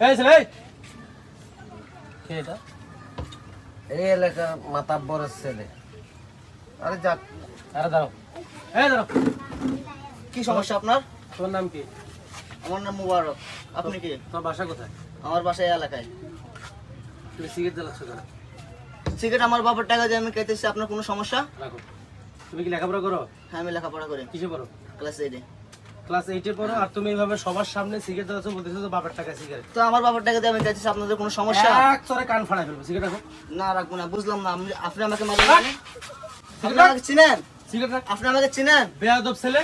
এই ছেলে কে এটা? এই এলাকার মাতাব্বরের ছেলে। আরে যাক, আরে দাঁড়াও, এই দাঁড়াও। কি সমস্যা আপনার? তোমার নাম কি? আমার নাম মুবারক। আপনি কি? তোমার বাসা কোথায়? আমার বাসা এই এলাকায়। তুমি সিগারেট জ্বালাচ্ছ কেন? সিগারেট আমার বাবার টাকা দিয়ে আমি খাইতেছি। আপনার কোনো সমস্যা? রাখো। তুমি কি লেখাপড়া করো? হ্যাঁ, আমি লেখাপড়া করি। কিসে পড়ো? ক্লাস 8 এ। ক্লাস 8 এ পড়ো আর তুমি এইভাবে সবার সামনে সিগারেট জ্বালাচ্ছ, বলতেছো তো বাবার টাকা সিগারেট। তো আমার বাবার টাকা দিয়ে আমি খাইতেছি, আপনাদের কোনো সমস্যা? এক চরে কান ফাড়াই ফেলবো। সিগারেট রাখো। না, রাখবো না। বুঝলাম না, আপনি আমাকে মারবেন মানে? আপনি আমাকে চিনেন? সিগারেট রাখ। আপনি আমাকে চিনেন? বেয়াদব ছেলে।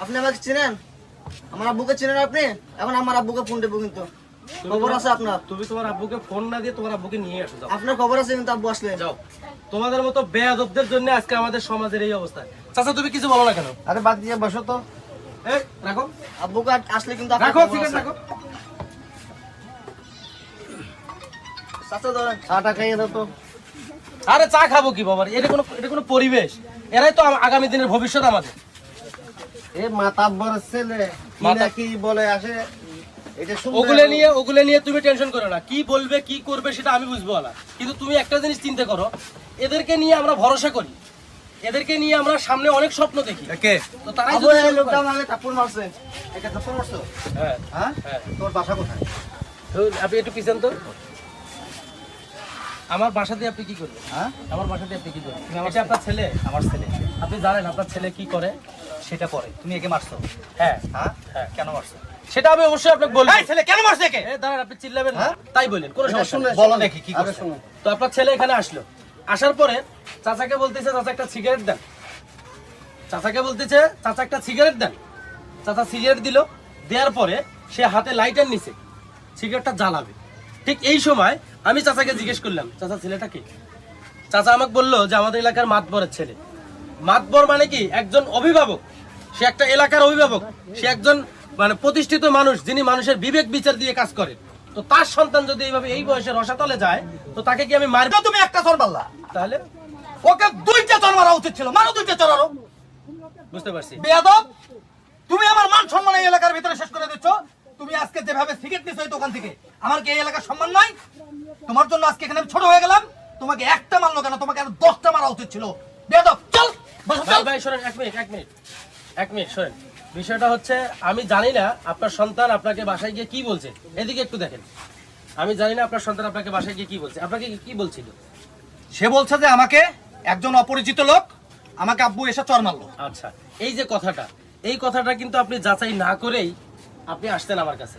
আপনি আমাকে চিনেন? আমার আব্বুকে চিনেন আপনি? এখন আমার আব্বুকে ফোন দেবো কিন্তু। খবর আছে আপনার? তুমি তোমার আব্বুকে ফোন না দিয়ে তোমার আব্বুকে নিয়ে আসো। যাও আপনার খবর আছে কিন্তু আব্বু আসলে। যাও। তোমাদের মতো বেয়াদবদের জন্য আজকে আমাদের সমাজের এই অবস্থা। চাচা তুমি কিছু বলো না কেন? আরে বাদ দিয়ে বসো তো। এই রাখো, আব্বুকে আসলে কিন্তু আপনার রাখো খবর সিগারেট আছে। রাখো। চাচা ধরেন। চাটা খাইয়ে দাও তো। আরে চা খাবো কি বাবা? এটা কোনো পরিবেশ? এরাই তো আগামী দিনের ভবিষ্যৎ আমাদের। এ মাতাব্বরের ছেলে কি না কি বলে আসে, এটা শুনতে ওগুলো নিয়ে তুমি টেনশন করো না। কি বলবে কি করবে সেটা আমি বুঝবো না, কিন্তু তুমি একটা জিনিস চিন্তা করো, এদেরকে নিয়ে আমরা ভরসা করি, এদেরকে নিয়ে আমরা সামনে অনেক স্বপ্ন দেখি। কে? তো তারাই আব্বু যদি এই শুরু লোকটা করে- আমাকে থাপ্পড় মারছে। এটা তো পড়ছো? হ্যাঁ হ্যাঁ? হ্যাঁ। তোর বাসা কোথায়? তো আপনি একটু পিছন তো। আমার বাসাতে আপনি কি করবেন? হ্যাঁ? আমার বাসাতে আপনি কি করবেন? এটা আপনার ছেলে? আমার ছেলে। আপনি জানেন আপনার ছেলে কি করে? সেটা পরে তুমি একে মারছো? হ্যাঁ হ্যাঁ? হ্যাঁ। কেন মারছো? সেটা আমি অবশ্যই আপনাকে বলবো। এই ছেলে কেন মারছে একে? দাঁড়ান, আপনি চিল্লাবেন না। হ্যাঁ? তাই বলেন, কোনো সমস্যা নেই। বলো দেখি কি করছো? তো আপনার ছেলে এখানে আসলো, আসার পরে চাচাকে বলতেছে চাচা একটা সিগারেট দেন। চাচাকে বলতেছে চাচা একটা সিগারেট দেন। চাচা সিগারেট দিল, দেওয়ার পরে সে হাতে লাইটার নিছে, সিগারেটটা জ্বালাবে। ঠিক এই সময় আমি চাচাকে জিজ্ঞেস করলাম, চাচা ছেলেটা কি? চাচা আমাকে বললো যে আমাদের এলাকার মাতবরের ছেলে। মাতবর মানে কি? একজন অভিভাবক। সে একটা এলাকার অভিভাবক, সে একজন মানে প্রতিষ্ঠিত মানুষ, যিনি মানুষের বিবেক বিচার দিয়ে কাজ করে। তো তার সন্তান যদি এইভাবে এই বয়সে রসাতলে যায়, তো তাকে কি আমি মারবো? তুমি একটা চর মারলা, তাহলে ওকে দুইটা চর মারা উচিত ছিল। মারো দুইটা চর আরো। বুঝতে পারছি। বেয়াদব, তুমি আমার মান সম্মান এই এলাকার ভিতরে শেষ করে দিচ্ছ। তুমি আজকে যেভাবে সিগারেট নিছো এই দোকান থেকে, আমার কি এই এলাকার সম্মান নাই? তোমার জন্য আজকে এখানে আমি ছোট হয়ে গেলাম। তোমাকে একটা মারলো কেন? তোমাকে আরো 10টা মারা উচিত ছিল। বেয়াদব, চল বসো, ভাই চল। ভাই শোনেন, এক মিনিট শোনেন। বিষয়টা হচ্ছে আমি জানি না আপনার সন্তান আপনাকে বাসায় গিয়ে কি বলছে। এদিকে একটু দেখেন। আমি জানি না আপনার সন্তান আপনাকে বাসায় গিয়ে কি বলছে। আপনাকে কি বলছিল? সে বলছে যে আমাকে একজন অপরিচিত লোক আমাকে আব্বু এসে চর মারলো। আচ্ছা, এই যে কথাটা, এই কথাটা কিন্তু আপনি যাচাই না করেই আপনি আসতেন আমার কাছে।